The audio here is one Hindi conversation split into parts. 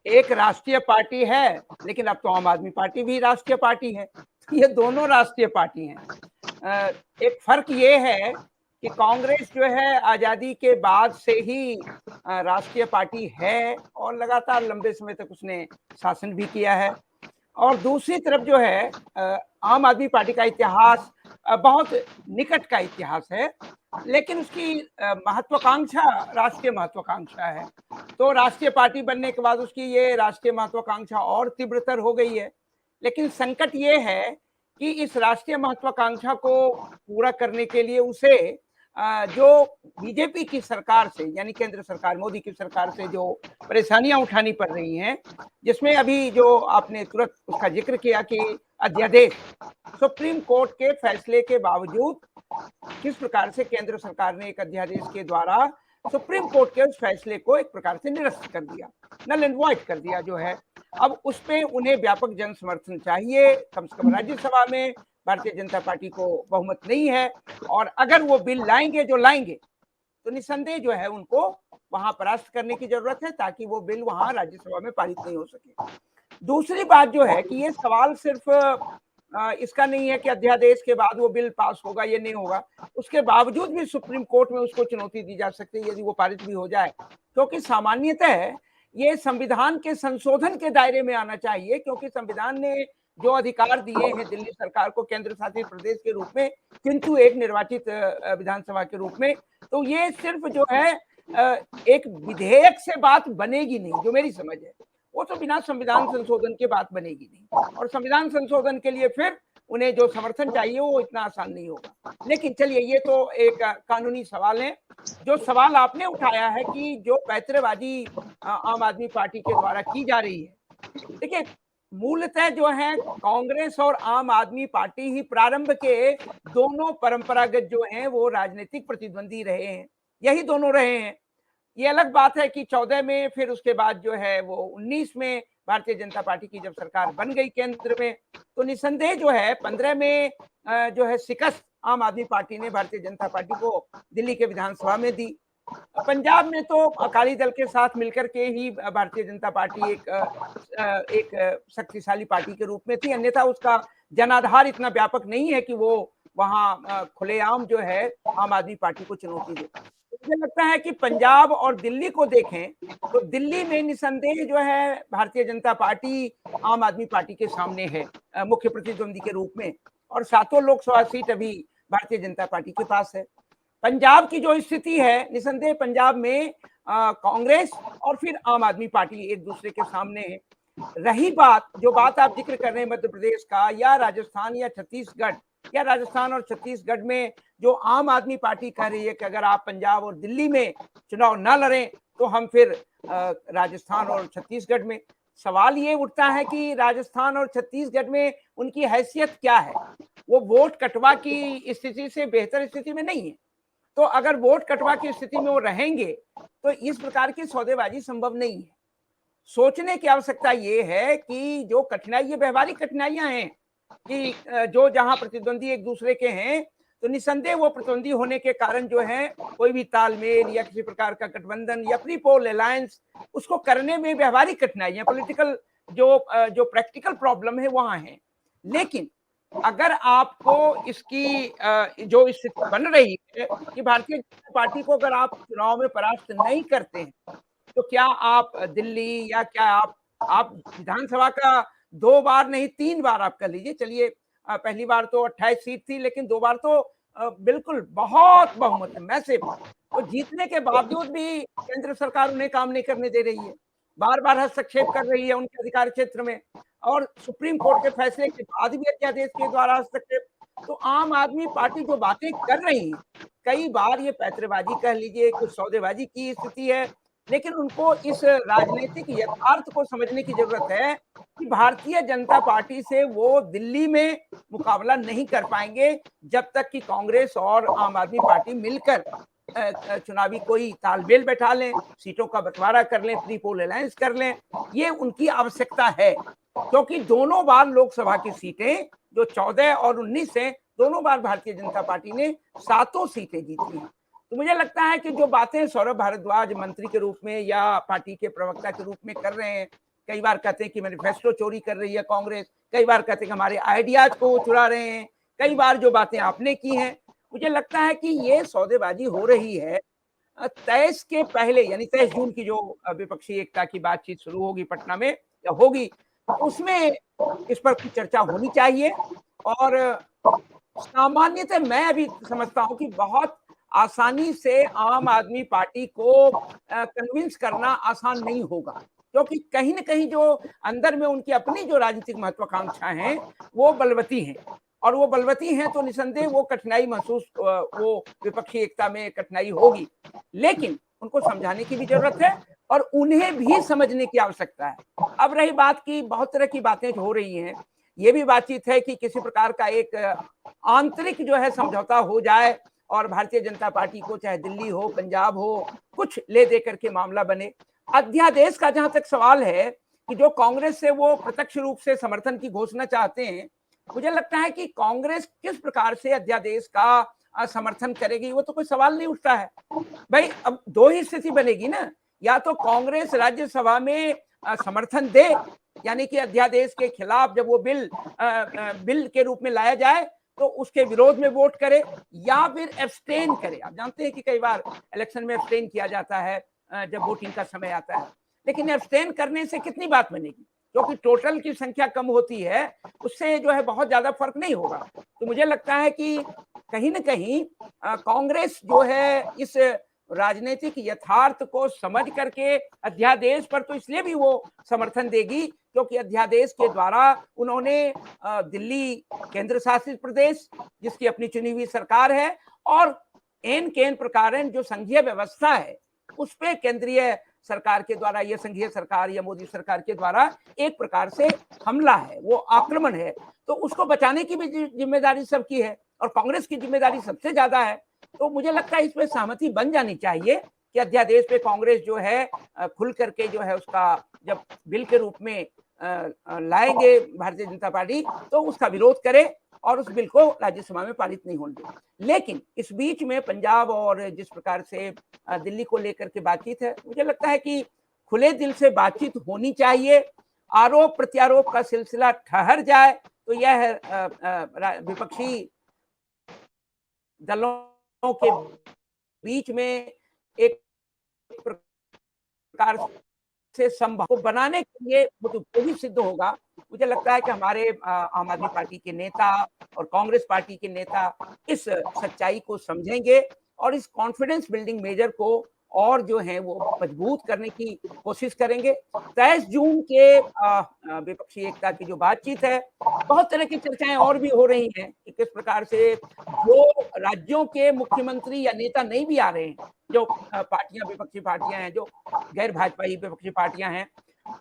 एक राष्ट्रीय पार्टी है, लेकिन अब तो आम आदमी पार्टी भी राष्ट्रीय पार्टी है। ये दोनों राष्ट्रीय पार्टी हैं। एक फर्क ये है कि कांग्रेस जो है आजादी के बाद से ही राष्ट्रीय पार्टी है और लगातार लंबे समय तक उसने शासन भी किया है। और दूसरी तरफ जो है आम आदमी पार्टी का इतिहास बहुत निकट का इतिहास है, लेकिन उसकी महत्वाकांक्षा राष्ट्रीय महत्वाकांक्षा है। तो राष्ट्रीय पार्टी बनने के बाद उसकी ये राष्ट्रीय महत्वाकांक्षा और तीव्रतर हो गई है। लेकिन संकट ये है कि इस राष्ट्रीय महत्वाकांक्षा को पूरा करने के लिए उसे जो बीजेपी की सरकार से, यानी केंद्र सरकार मोदी की सरकार से जो परेशानियां उठानी पड़ रही हैं, जिसमें अभी जो आपने तुरंत उसका जिक्र किया कि अध्यादेश, सुप्रीम कोर्ट के फैसले के बावजूद किस प्रकार से केंद्र सरकार ने एक अध्यादेश के द्वारा सुप्रीम कोर्ट के उस फैसले को एक प्रकार से निरस्त कर दिया, नल एंड वॉइड कर दिया जो है। अब उस पे उन्हें व्यापक जन समर्थन चाहिए। कम से कम राज्यसभा में भारतीय जनता पार्टी को बहुमत नहीं है, और अगर वो बिल लाएंगे जो लाएंगे तो निस्संदेह जो है उनको वहां परास्त करने की जरूरत है, ताकि वो बिल वहां राज्यसभा में पारित नहीं हो सके। दूसरी बात जो है कि ये सवाल सिर्फ इसका नहीं है कि अध्यादेश के बाद वो बिल पास होगा या नहीं होगा, उसके बावजूद भी सुप्रीम कोर्ट में उसको चुनौती दी जा सकती है यदि वो पारित भी हो जाए, क्योंकि सामान्यतः ये संविधान के संशोधन के दायरे में आना चाहिए, क्योंकि संविधान ने जो अधिकार दिए हैं दिल्ली सरकार को केंद्र शासित प्रदेश के रूप में, किंतु एक निर्वाचित विधानसभा के रूप में, तो ये सिर्फ जो है एक विधेयक से बात बनेगी नहीं, जो मेरी समझ है वो तो बिना संविधान संशोधन के बात बनेगी नहीं, और संविधान संशोधन के लिए फिर उन्हें जो समर्थन चाहिए वो इतना आसान नहीं होगा। लेकिन चलिए, ये तो एक कानूनी सवाल है। जो सवाल आपने उठाया है कि जो पैंतरेबाजी आम आदमी पार्टी के द्वारा की जा रही है, देखिए मूलतः जो है कांग्रेस और आम आदमी पार्टी ही प्रारंभ के दोनों परंपरागत जो हैं वो राजनीतिक प्रतिद्वंदी रहे हैं, यही दोनों रहे हैं। ये अलग बात है कि 14 में, फिर उसके बाद जो है वो 19 में भारतीय जनता पार्टी की जब सरकार बन गई केंद्र में, तो निसंदेह जो है 15 में जो है शिकस्त आम आदमी पार्टी ने भारतीय जनता पार्टी को दिल्ली के विधानसभा में दी। पंजाब में तो अकाली दल के साथ मिलकर के ही भारतीय जनता पार्टी एक शक्तिशाली पार्टी के रूप में थी, अन्यथा उसका जनाधार इतना व्यापक नहीं है कि वो वहां खुलेआम जो है आम आदमी पार्टी को चुनौती दे। मुझे लगता है कि पंजाब और दिल्ली को देखें तो दिल्ली में निसंदेह जो है भारतीय जनता पार्टी आम आदमी पार्टी के सामने है मुख्य प्रतिद्वंदी के रूप में, और 7 लोकसभा सीट अभी भारतीय जनता पार्टी के पास है। पंजाब की जो स्थिति है, निसंदेह पंजाब में कांग्रेस और फिर आम आदमी पार्टी एक दूसरे के सामने है। रही बात, जो बात आप जिक्र कर रहे हैं मध्य प्रदेश का या राजस्थान या छत्तीसगढ़, या राजस्थान और छत्तीसगढ़ में जो आम आदमी पार्टी कह रही है कि अगर आप पंजाब और दिल्ली में चुनाव न लड़ें तो हम फिर राजस्थान और छत्तीसगढ़ में, सवाल ये उठता है कि राजस्थान और छत्तीसगढ़ में उनकी हैसियत क्या है। वो वोट कटवा की स्थिति से बेहतर स्थिति में नहीं है, तो अगर वोट कटवा की स्थिति में वो रहेंगे तो इस प्रकार की सौदेबाजी संभव नहीं है। सोचने की आवश्यकता ये है कि जो कठिनाई, ये व्यवहारिक कठिनाइयां हैं कि जो जहां प्रतिद्वंदी एक दूसरे के हैं, तो निसंदेह वो प्रतिद्वंदी होने के कारण जो है कोई भी तालमेल या किसी प्रकार का गठबंधन या प्री पोल अलायंस उसको करने में व्यवहारिक कठिनाइयां, पॉलिटिकल जो प्रैक्टिकल प्रॉब्लम है वहां है। लेकिन अगर आपको इसकी जो स्थिति बन रही है कि भारतीय जनता पार्टी को अगर आप चुनाव में परास्त नहीं करते हैं, तो क्या आप दिल्ली या क्या आप विधानसभा का 2 बार नहीं 3 बार आप कर लीजिए, चलिए पहली बार तो 28 सीट थी, लेकिन 2 बार तो बिल्कुल बहुत बहुमत है, मैसिव। तो जीतने के बावजूद भी केंद्र सरकार उन्हें काम नहीं करने दे रही है, बार बार हस्तक्षेप कर रही है उनके अधिकार क्षेत्र में, और सुप्रीम कोर्ट के फैसले के बाद भी अध्यादेश के द्वारा हस्तक्षेप। तो आम आदमी पार्टी जो बातें कर रही है, कई बार ये पैंतरेबाजी कह लीजिए, कुछ सौदेबाजी की स्थिति है, लेकिन उनको इस राजनीतिक यथार्थ को समझने की जरूरत है कि भारतीय जनता पार्टी से वो दिल्ली में मुकाबला नहीं कर पाएंगे जब तक कि कांग्रेस और आम आदमी पार्टी मिलकर चुनावी कोई तालमेल बैठा लें, सीटों का बंटवारा कर लें, प्री पोल अलायंस कर लें। ये उनकी आवश्यकता है, क्योंकि दोनों बार लोकसभा की सीटें जो 14 और 19 है, दोनों बार भारतीय जनता पार्टी ने 7 सीटें जीती हैं। तो मुझे लगता है कि जो बातें सौरभ भारद्वाज मंत्री के रूप में या पार्टी के प्रवक्ता के रूप में कर रहे हैं, कई बार कहते हैं कि मैनिफेस्टो चोरी कर रही है कांग्रेस, कई बार कहते हैं कि हमारे आइडियाज को चुरा रहे हैं, कई बार जो बातें आपने की हैं, मुझे लगता है कि ये सौदेबाजी हो रही है 23 के पहले, यानी 23 जून की जो विपक्षी एकता की बातचीत शुरू होगी पटना में या होगी, उसमें इस पर कुछ चर्चा होनी चाहिए। और सामान्यतः मैं अभी समझता हूं कि बहुत आसानी से आम आदमी पार्टी को कन्विंस करना आसान नहीं होगा, क्योंकि कहीं न कहीं जो अंदर में उनकी अपनी जो राजनीतिक महत्वाकांक्षा हैं, वो बलवती हैं, और वो बलवती हैं तो निसंदेह वो कठिनाई महसूस वो विपक्षी एकता में कठिनाई होगी। लेकिन उनको समझाने की भी ज़रूरत है और उन्हें भी समझने की आवश्यकता है। अब रही बात की बहुत तरह की बातें हो रही हैं, ये भी बातचीत है कि किसी प्रकार का एक आंतरिक जो है समझौता हो जाए और भारतीय जनता पार्टी को चाहे दिल्ली हो, पंजाब हो, कुछ ले दे करके मामला बने। अध्यादेश का जहां तक सवाल है कि जो कांग्रेस से वो प्रत्यक्ष रूप से समर्थन की घोषणा चाहते हैं, मुझे लगता है कि कांग्रेस किस प्रकार से अध्यादेश का समर्थन करेगी, वो तो कोई सवाल नहीं उठता है। भाई अब दो ही स्थिति बनेगी ना, या तो कांग्रेस राज्यसभा में समर्थन दे, यानी कि अध्यादेश के खिलाफ जब वो बिल के रूप में लाया जाए तो उसके विरोध में वोट करे, या फिर एब्सटेन करे। आप जानते हैं कि कई बार इलेक्शन में एब्सटेन किया जाता है जब वोटिंग का समय आता है, लेकिन एब्सटेन करने से कितनी बात बनेगी, क्योंकि टोटल की संख्या कम होती है, उससे जो है बहुत ज्यादा फर्क नहीं होगा। तो मुझे लगता है कि कहीं न कहीं कांग्रेस जो है इस राजनीतिक यथार्थ को समझ करके अध्यादेश पर तो इसलिए भी वो समर्थन देगी क्योंकि अध्यादेश के द्वारा उन्होंने दिल्ली केंद्र शासित प्रदेश, जिसकी अपनी चुनी हुई सरकार है, और एन केन प्रकार जो संघीय व्यवस्था है उस पे केंद्रीय सरकार के द्वारा, ये संघीय सरकार या मोदी सरकार के द्वारा एक प्रकार से हमला है, वो आक्रमण है, तो उसको बचाने की भी जिम्मेदारी सबकी है और कांग्रेस की जिम्मेदारी सबसे ज्यादा है। तो मुझे लगता है इसमें सहमति बन जानी चाहिए कि अध्यादेश पे कांग्रेस जो है खुल करके जो है उसका जब बिल के रूप में लाएंगे भारतीय जनता पार्टी तो उसका विरोध करे और उस बिल को राज्यसभा में पारित नहीं होने दे। लेकिन इस बीच में पंजाब और जिस प्रकार से दिल्ली को लेकर के बातचीत है, मुझे लगता है कि खुले दिल से बातचीत होनी चाहिए। आरोप प्रत्यारोप का सिलसिला ठहर जाए तो यह विपक्षी दलों के बीच में एक प्रकार से संभव को बनाने के लिए वो भी सिद्ध होगा। मुझे लगता है कि हमारे आम आदमी पार्टी के नेता और कांग्रेस पार्टी के नेता इस सच्चाई को समझेंगे और इस कॉन्फिडेंस बिल्डिंग मेजर को और जो है वो मजबूत करने की कोशिश करेंगे। 23 जून के विपक्षी एकता की जो बातचीत है, बहुत तरह की चर्चाएं और भी हो रही हैं कि किस प्रकार से जो राज्यों के मुख्यमंत्री या नेता नहीं भी आ रहे हैं, जो पार्टियां विपक्षी पार्टियां हैं, जो गैर भाजपाई विपक्षी पार्टियां हैं,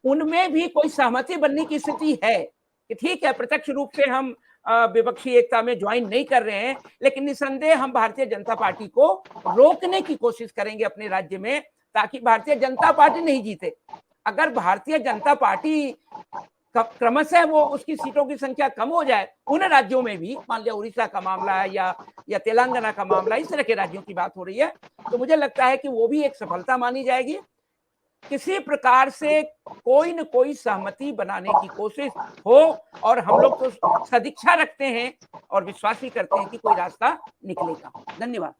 उनमें भी कोई सहमति बनने की स्थिति है कि ठीक है प्रत्यक्ष रूप से हम विपक्षी एकता में ज्वाइन नहीं कर रहे हैं, लेकिन निसंदेह हम भारतीय जनता पार्टी को रोकने की कोशिश करेंगे अपने राज्य में, ताकि भारतीय जनता पार्टी नहीं जीते। अगर भारतीय जनता पार्टी क्रमशः वो उसकी सीटों की संख्या कम हो जाए उन राज्यों में भी, मान लिया उड़ीसा का मामला है या तेलंगाना का मामला, इस तरह के राज्यों की बात हो रही है, तो मुझे लगता है कि वो भी एक सफलता मानी जाएगी। किसी प्रकार से कोई न कोई सहमति बनाने की कोशिश हो और हम लोग तो सदिच्छा रखते हैं और विश्वास भी करते हैं कि कोई रास्ता निकलेगा। धन्यवाद।